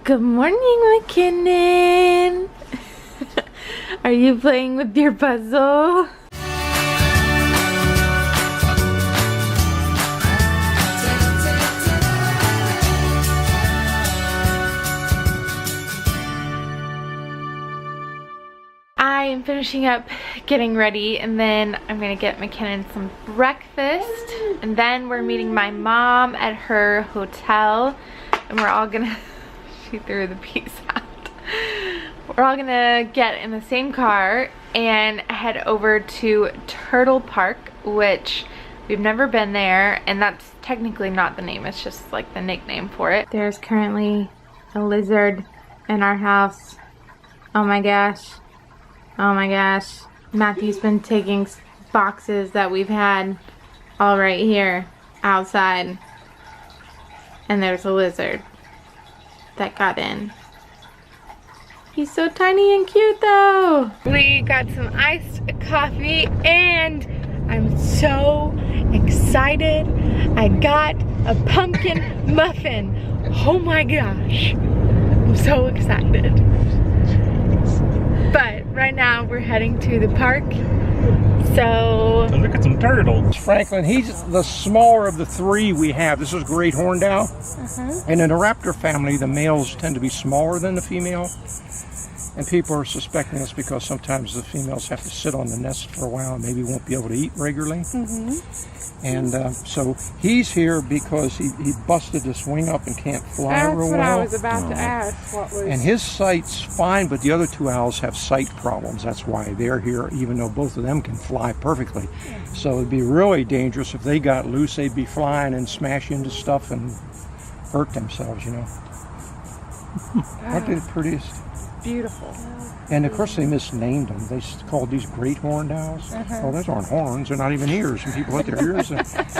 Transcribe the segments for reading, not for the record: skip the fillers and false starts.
Good morning, McKinnon. Are you playing with your puzzle? I am finishing up getting ready, and then I'm gonna get McKinnon some breakfast, and then we're meeting my mom at her hotel, and we're all gonna she threw the piece out. We're all gonna get in the same car and head over to Turtle Park, which we've never been there, and that's technically not the name, it's just like the nickname for it. There's currently a lizard in our house. Oh my gosh. Oh my gosh. Matthew's been taking boxes that we've had all right here outside, and there's a lizard that got in. He's so tiny and cute though. We got some iced coffee and I'm so excited. I got a pumpkin muffin. Oh my gosh. I'm so excited. But right now we're heading to the park. So look at some turtles. Franklin, he's the smaller of the three we have. This is great horned owl. And in the raptor family, the males tend to be smaller than the female. And people are suspecting this because sometimes the females have to sit on the nest for a while and maybe won't be able to eat regularly. And so he's here because he busted his wing up and can't fly real well. That's what I was about to ask. What was... And his sight's fine, but the other two owls have sight problems. That's why they're here, even though both of them can fly perfectly. So it'd be really dangerous if they got loose. They'd be flying and smash into stuff and hurt themselves, you know. Aren't they the prettiest? Beautiful. And of course they misnamed them. They called these great horned owls. Oh, those aren't horns. They're not even ears. And people let their ears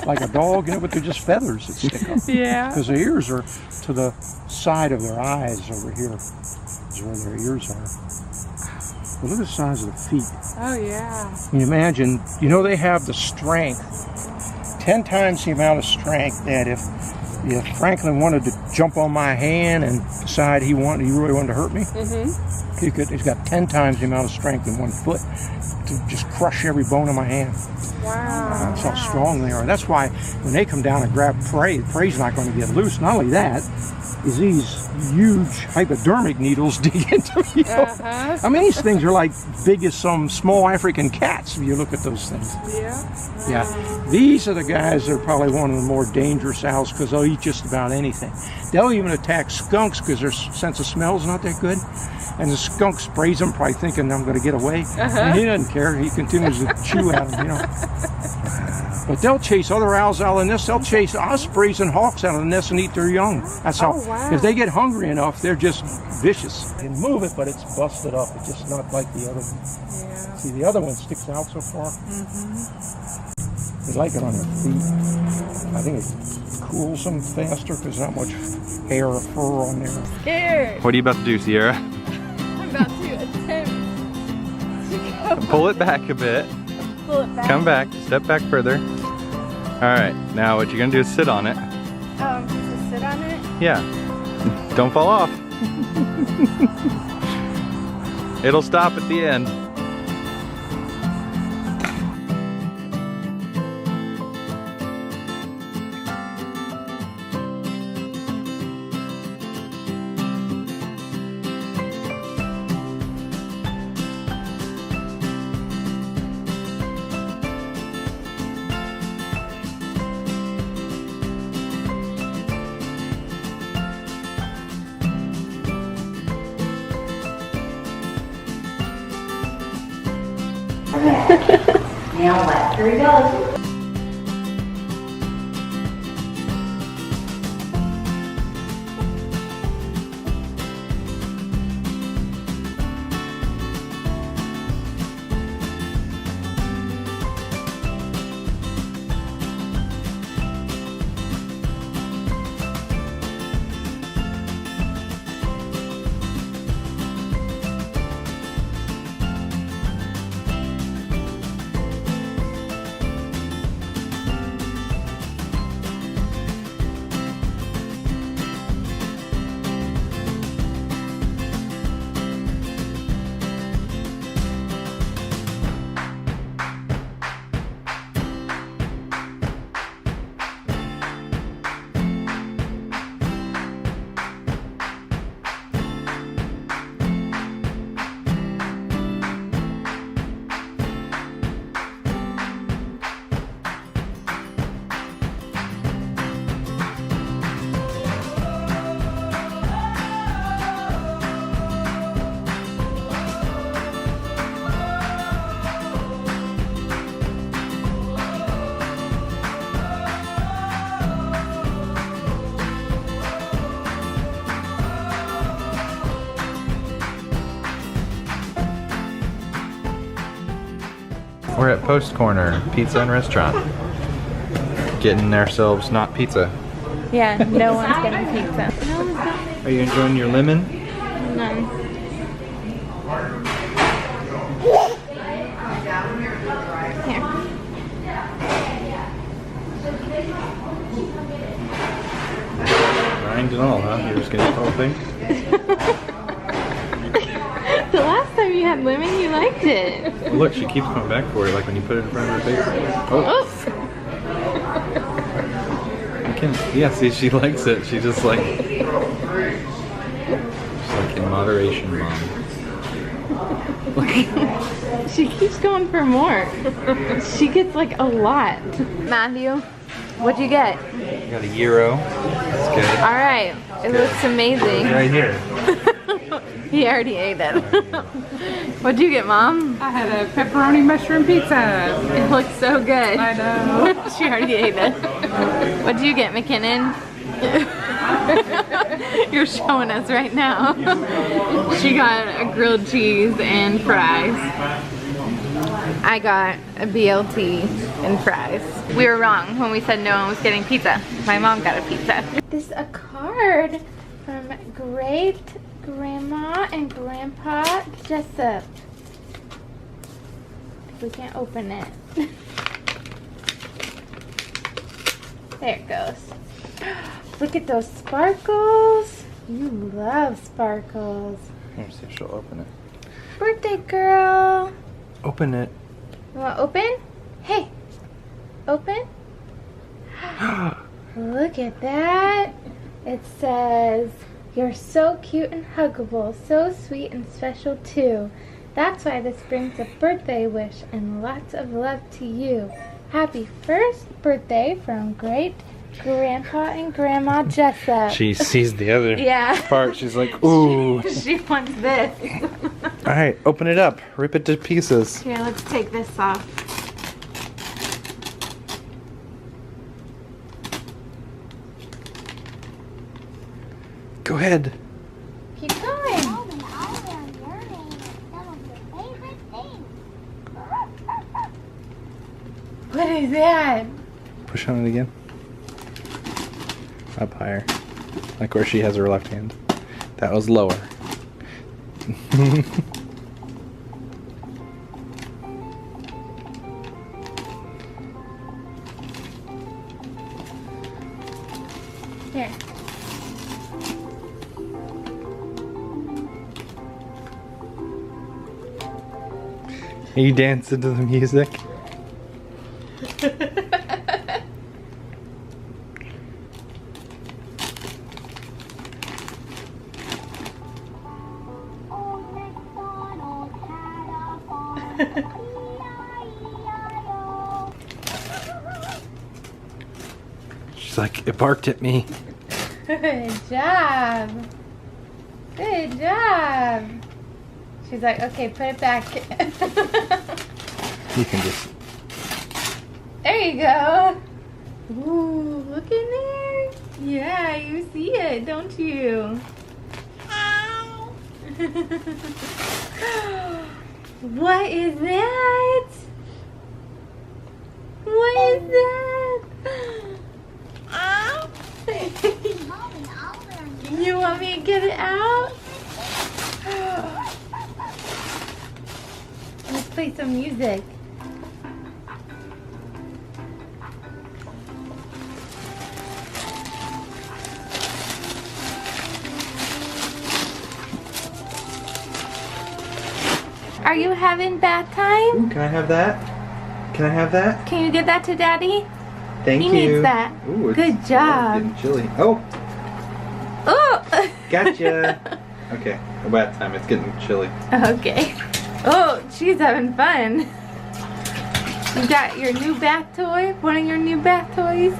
like a dog, you know, but they're just feathers that stick up. Yeah. Because the ears are to the side of their eyes over here. Is where their ears are. But look at the size of the feet. Oh, yeah. Can you imagine, you know, they have the strength, 10 times the amount of strength that if Franklin wanted to jump on my hand and decide he really wanted to hurt me, he's got 10 times the amount of strength in one foot to just crush every bone in my hand. Wow. That's how strong they are. That's why when they come down and grab prey, the prey's not going to get loose. Not only that, is these huge hypodermic needles dig into you. I mean, these things are like big as some small African cats if you look at those things. Yeah. Yeah. These are the guys that are probably one of the more dangerous owls because they'll eat just about anything. They'll even attack skunks because their sense of smell is not that good. And the skunk sprays them, probably thinking I'm going to get away. And he doesn't care. He continues to chew at them, you know. But they'll chase other owls out of the nest. They'll chase ospreys and hawks out of the nest and eat their young. That's how, if they get hungry enough, they're just vicious. They can move it, but it's busted up. It's just not like the other one. Yeah. See, the other one sticks out so far. They like it on their feet. I think it cools them faster because there's not much hair or fur on there. scared. What are you about to do, Ciera? I'm about to attempt to Pull it back a bit. pull it back. Come back. Step back further. Alright, now what you're going to do is sit on it. Just sit on it? Yeah. Don't fall off. It'll stop at the end. Now what? Here we go. We're at Post Corner Pizza and Restaurant. Getting ourselves not pizza. Yeah, no one's getting pizza. No one's not. Are you enjoying your lemon? None. Here. Rind and all, huh? You're just gonna eat the whole thing? The last time you had lemon, you liked it. Well, look, she keeps coming back for it, like when you put it in front of her face. Oh. Yeah, see, she likes it. She just like, she's like in moderation, Mom. She keeps going for more. She gets like a lot. Matthew, what'd you get? You got a gyro. That's good. All right, it looks amazing. Right here. He already ate it. What'd you get, Mom? I had a pepperoni mushroom pizza. It looks so good. I know. She already ate it. What'd you get, McKinnon? You're showing us right now. She got a grilled cheese and fries. I got a BLT and fries. We were wrong when we said no one was getting pizza. My mom got a pizza. This is a card from Great Grandma and Grandpa Jessup. We can't open it. There it goes. Look at those sparkles. You love sparkles. Let me see if she'll open it. Birthday girl. Open it. You want to open? Hey. Open. Look at that. It says, "You're so cute and huggable, so sweet and special too. That's why this brings a birthday wish and lots of love to you. Happy first birthday from Great Grandpa and Grandma Jessup." She sees the other Yeah. part. She's like, ooh. She wants this. All right, open it up. Rip it to pieces. Here, let's take this off. Go ahead. Keep going. What is that? Push on it again. Up higher. Like where she has her left hand. That was lower. Here. Are you dancing to the music? She's like, it barked at me. Good job. Good job. She's like, okay, put it back. You can just... There you go. Ooh, look in there. Yeah, you see it, don't you? What is that? What is that? You want me to get it out? Let's play some music. Are you having bath time? Ooh, can I have that? Can I have that? Can you get that to Daddy? Thank He you. needs that. Ooh, it's Good job. getting chilly. Oh, Oh! gotcha. Okay, bath time. It's getting chilly. Okay. Oh, she's having fun. You got your new bath toy? One of your new bath toys?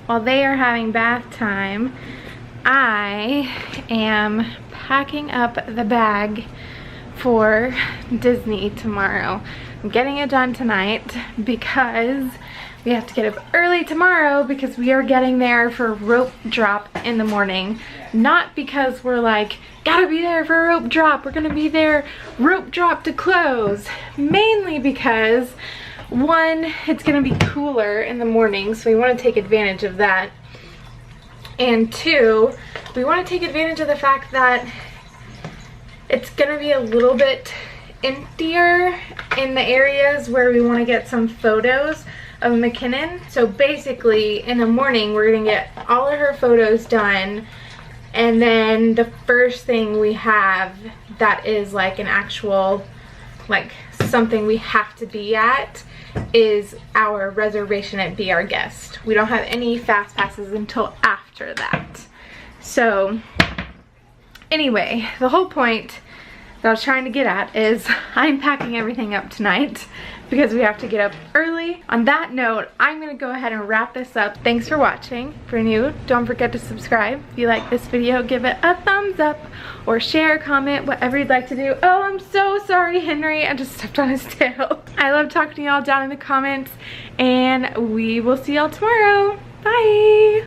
While they are having bath time, I am packing up the bag for Disney tomorrow. I'm getting it done tonight because we have to get up early tomorrow because we are getting there for rope drop in the morning. Not because we're like, gotta be there for a rope drop. We're gonna be there rope drop to close. Mainly because, one, it's gonna be cooler in the morning, so we want to take advantage of that. And two, we want to take advantage of the fact that it's gonna be a little bit emptier in the areas where we want to get some photos of McKinnon. So basically in the morning we're gonna get all of her photos done, and then the first thing we have that is like an actual, like something we have to be at is our reservation at Be Our Guest. We don't have any fast passes until after that. So anyway, the whole point that I was trying to get at is I'm packing everything up tonight because we have to get up early. On that note, I'm gonna go ahead and wrap this up. Thanks for watching. If you're new, don't forget to subscribe. If you like this video, give it a thumbs up or share, comment, whatever you'd like to do. Oh, I'm so sorry, Henry. I just stepped on his tail. I love talking to y'all down in the comments, and we will see y'all tomorrow. Bye.